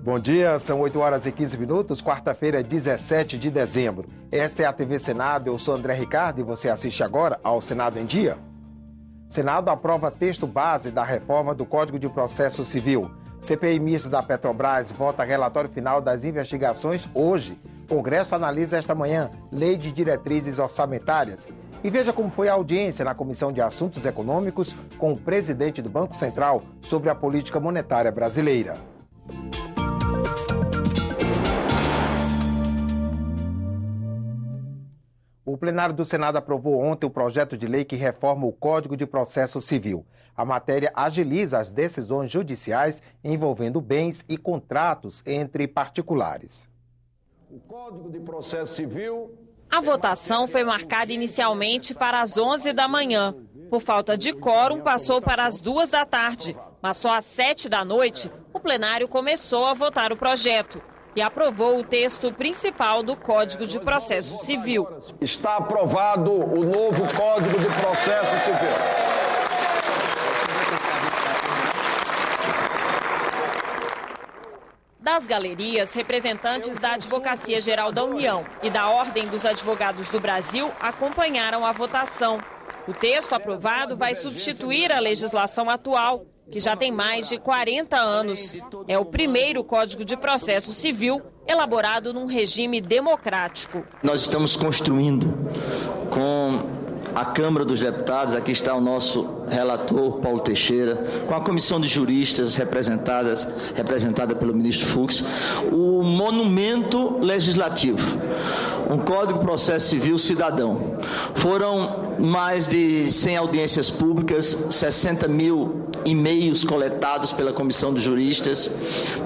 Bom dia, são 8 horas e 15 minutos, quarta-feira, 17 de dezembro. Esta é a TV Senado, eu sou André Ricardo e você assiste agora ao Senado em Dia. Senado aprova texto base da reforma do Código de Processo Civil. CPI mista da Petrobras vota relatório final das investigações hoje. Congresso analisa esta manhã lei de diretrizes orçamentárias. E veja como foi a audiência na Comissão de Assuntos Econômicos com o presidente do Banco Central sobre a política monetária brasileira. O plenário do Senado aprovou ontem o projeto de lei que reforma o Código de Processo Civil. A matéria agiliza as decisões judiciais envolvendo bens e contratos entre particulares. O Código de Processo Civil... A votação foi marcada inicialmente para as 11 da manhã. Por falta de quórum, passou para as 2 da tarde. Mas só às 7 da noite, o plenário começou a votar o projeto e aprovou o texto principal do Código de Processo Civil. Está aprovado o novo Código de Processo Civil. Das galerias, representantes da Advocacia Geral da União e da Ordem dos Advogados do Brasil acompanharam a votação. O texto aprovado vai substituir a legislação atual, que já tem mais de 40 anos. É o primeiro Código de Processo Civil elaborado num regime democrático. Nós estamos construindo com a Câmara dos Deputados, aqui está o nosso relator, Paulo Teixeira, com a Comissão de Juristas representada pelo ministro Fux, o monumento legislativo, um Código de Processo Civil cidadão. Foram mais de 100 audiências públicas, 60 mil e-mails coletados pela Comissão de Juristas,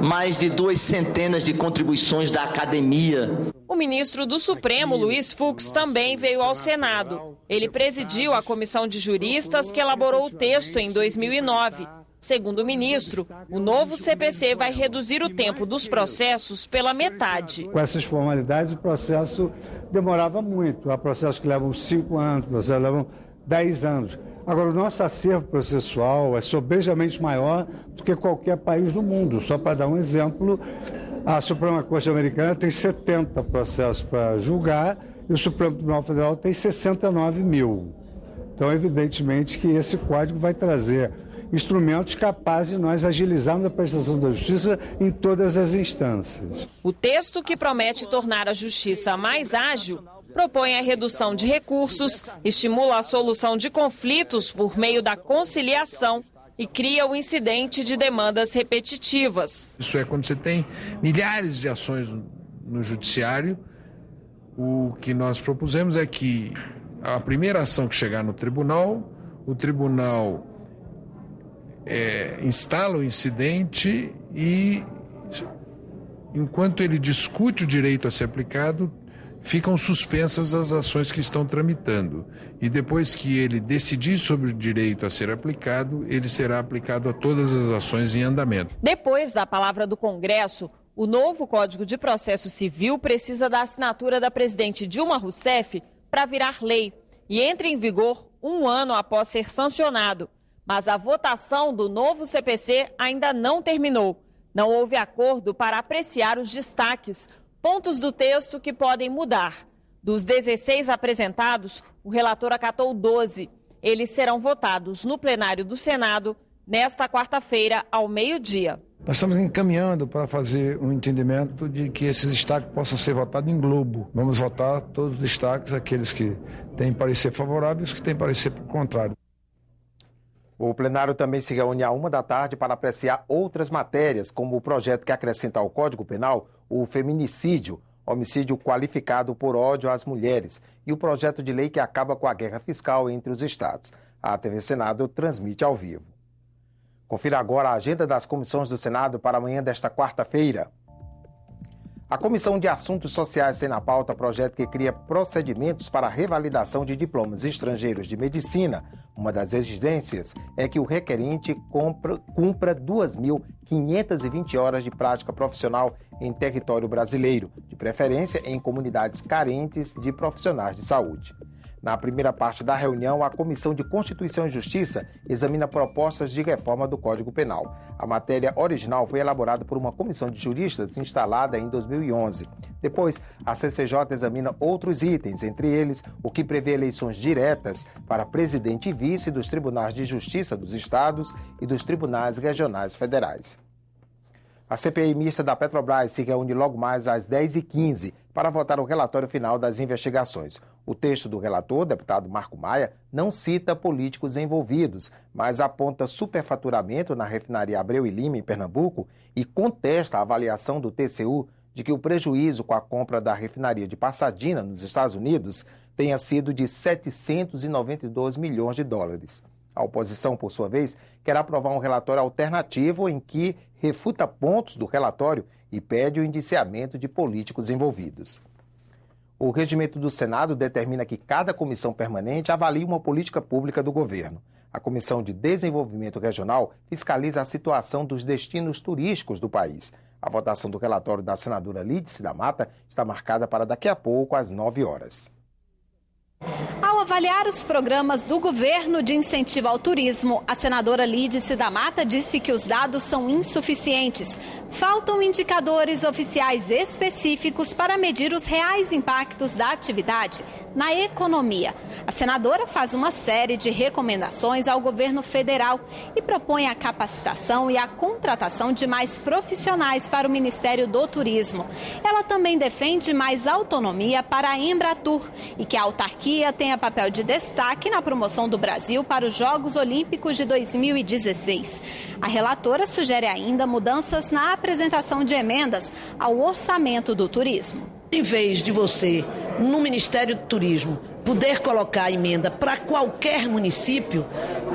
mais de 200 de contribuições da academia. O ministro do Supremo, Luiz Fux, também veio ao Senado. Ele presidiu a Comissão de Juristas que elaborou o texto em 2009. Segundo o ministro, o novo CPC vai reduzir o tempo dos processos pela metade. Com essas formalidades, o processo demorava muito. Há processos que levam 5 anos, processos que levam 10 anos. Agora, o nosso acervo processual é sobejamente maior do que qualquer país do mundo. Só para dar um exemplo, a Suprema Corte Americana tem 70 processos para julgar e o Supremo Tribunal Federal tem 69 mil. Então, evidentemente que esse código vai trazer instrumentos capazes de nós agilizarmos a prestação da justiça em todas as instâncias. O texto, que promete tornar a justiça mais ágil, propõe a redução de recursos, estimula a solução de conflitos por meio da conciliação e cria o incidente de demandas repetitivas. Isso é quando você tem milhares de ações no judiciário, o que nós propusemos é que a primeira ação que chegar no tribunal, o tribunal instala o incidente e, enquanto ele discute o direito a ser aplicado, ficam suspensas as ações que estão tramitando. E depois que ele decidir sobre o direito a ser aplicado, ele será aplicado a todas as ações em andamento. Depois da palavra do Congresso, o novo Código de Processo Civil precisa da assinatura da presidente Dilma Rousseff para virar lei e entra em vigor 1 ano após ser sancionado. Mas a votação do novo CPC ainda não terminou. Não houve acordo para apreciar os destaques, pontos do texto que podem mudar. Dos 16 apresentados, o relator acatou 12. Eles serão votados no plenário do Senado nesta quarta-feira, ao meio-dia. Nós estamos encaminhando para fazer um entendimento de que esses destaques possam ser votados em globo. Vamos votar todos os destaques, aqueles que têm parecer favorável e os que têm parecer contrário. O plenário também se reúne à 1 da tarde para apreciar outras matérias, como o projeto que acrescenta ao Código Penal o feminicídio, homicídio qualificado por ódio às mulheres, e o projeto de lei que acaba com a guerra fiscal entre os estados. A TV Senado transmite ao vivo. Confira agora a agenda das comissões do Senado para amanhã desta quarta-feira. A Comissão de Assuntos Sociais tem na pauta projeto que cria procedimentos para a revalidação de diplomas estrangeiros de medicina. Uma das exigências é que o requerente cumpra 2.520 horas de prática profissional em território brasileiro, de preferência em comunidades carentes de profissionais de saúde. Na primeira parte da reunião, a Comissão de Constituição e Justiça examina propostas de reforma do Código Penal. A matéria original foi elaborada por uma comissão de juristas instalada em 2011. Depois, a CCJ examina outros itens, entre eles o que prevê eleições diretas para presidente e vice dos tribunais de justiça dos estados e dos tribunais regionais federais. A CPI mista da Petrobras se reúne logo mais às 10h15 para votar o relatório final das investigações. O texto do relator, deputado Marco Maia, não cita políticos envolvidos, mas aponta superfaturamento na refinaria Abreu e Lima, em Pernambuco, e contesta a avaliação do TCU de que o prejuízo com a compra da refinaria de Pasadena, nos Estados Unidos, tenha sido de 792 milhões de dólares. A oposição, por sua vez, quer aprovar um relatório alternativo em que refuta pontos do relatório e pede o indiciamento de políticos envolvidos. O regimento do Senado determina que cada comissão permanente avalie uma política pública do governo. A Comissão de Desenvolvimento Regional fiscaliza a situação dos destinos turísticos do país. A votação do relatório da senadora Lídice da Mata está marcada para daqui a pouco, às 9 horas. Ao avaliar os programas do governo de incentivo ao turismo, a senadora Lídice da Mata disse que os dados são insuficientes. Faltam indicadores oficiais específicos para medir os reais impactos da atividade na economia. A senadora faz uma série de recomendações ao governo federal e propõe a capacitação e a contratação de mais profissionais para o Ministério do Turismo. Ela também defende mais autonomia para a Embratur e que a autarquia tenha papel de destaque na promoção do Brasil para os Jogos Olímpicos de 2016. A relatora sugere ainda mudanças na apresentação de emendas ao orçamento do turismo. Em vez de você, no Ministério do Turismo, poder colocar emenda para qualquer município,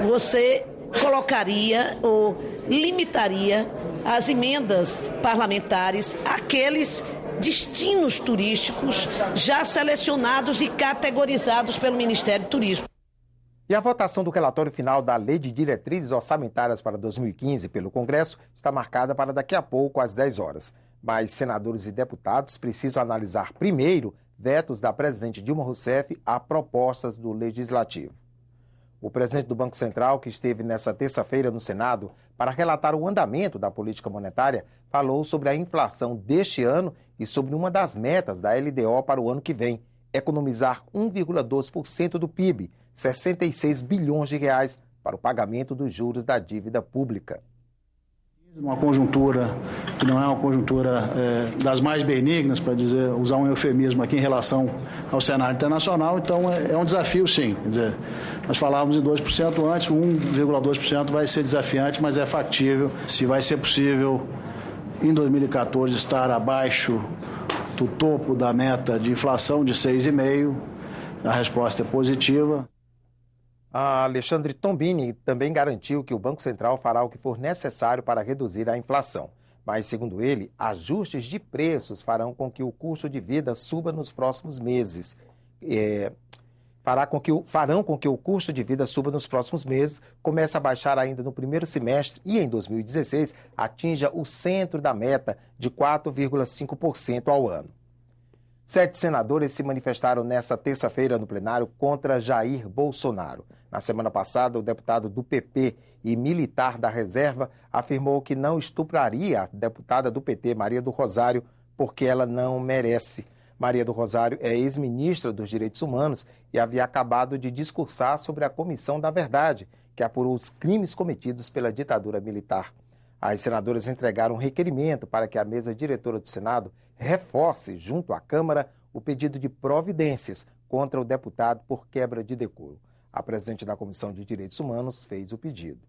você colocaria ou limitaria as emendas parlamentares àqueles destinos turísticos já selecionados e categorizados pelo Ministério do Turismo. E a votação do relatório final da Lei de Diretrizes Orçamentárias para 2015 pelo Congresso está marcada para daqui a pouco, às 10 horas. Mas senadores e deputados precisam analisar primeiro vetos da presidente Dilma Rousseff a propostas do Legislativo. O presidente do Banco Central, que esteve nesta terça-feira no Senado para relatar o andamento da política monetária, falou sobre a inflação deste ano e sobre uma das metas da LDO para o ano que vem, economizar 1,2% do PIB, 66 bilhões de reais, para o pagamento dos juros da dívida pública. Uma conjuntura que não é uma conjuntura das mais benignas, para usar um eufemismo aqui em relação ao cenário internacional, então é um desafio sim. Quer dizer, nós falávamos em 2% antes, 1,2% vai ser desafiante, mas é factível. Se vai ser possível em 2014 estar abaixo do topo da meta de inflação de 6,5%, a resposta é positiva. A Alexandre Tombini também garantiu que o Banco Central fará o que for necessário para reduzir a inflação. Mas, segundo ele, ajustes de preços farão com que o custo de vida suba nos próximos meses. Farão com que o custo de vida suba nos próximos meses, comece a baixar ainda no primeiro semestre e, em 2016, atinja o centro da meta de 4,5% ao ano. 7 senadores se manifestaram nesta terça-feira no plenário contra Jair Bolsonaro. Na semana passada, o deputado do PP e militar da reserva afirmou que não estupraria a deputada do PT, Maria do Rosário, porque ela não merece. Maria do Rosário é ex-ministra dos Direitos Humanos e havia acabado de discursar sobre a Comissão da Verdade, que apurou os crimes cometidos pela ditadura militar. As senadoras entregaram um requerimento para que a mesa diretora do Senado reforce, junto à Câmara, o pedido de providências contra o deputado por quebra de decoro. A presidente da Comissão de Direitos Humanos fez o pedido.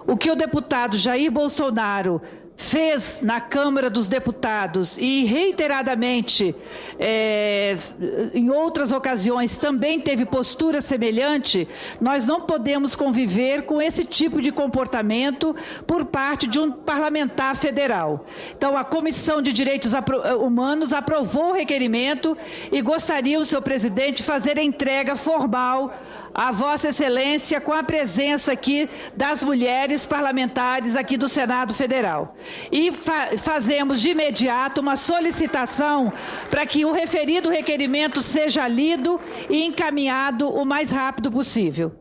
O que o deputado Jair Bolsonaro fez na Câmara dos Deputados e reiteradamente em outras ocasiões também teve postura semelhante, nós não podemos conviver com esse tipo de comportamento por parte de um parlamentar federal. Então, a Comissão de Direitos Humanos aprovou o requerimento e gostaria o senhor presidente de fazer a entrega formal a Vossa Excelência com a presença aqui das mulheres parlamentares aqui do Senado Federal. e fazemos de imediato uma solicitação para que o referido requerimento seja lido e encaminhado o mais rápido possível.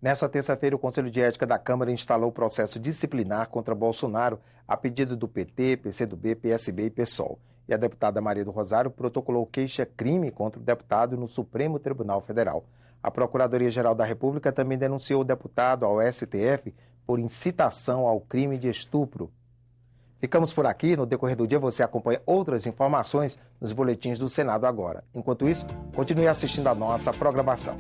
Nessa terça-feira, o Conselho de Ética da Câmara instalou o processo disciplinar contra Bolsonaro a pedido do PT, PCdoB, PSB e PSOL. E a deputada Maria do Rosário protocolou queixa-crime contra o deputado no Supremo Tribunal Federal. A Procuradoria-Geral da República também denunciou o deputado ao STF por incitação ao crime de estupro. Ficamos por aqui. No decorrer do dia você acompanha outras informações nos boletins do Senado agora. Enquanto isso, continue assistindo a nossa programação.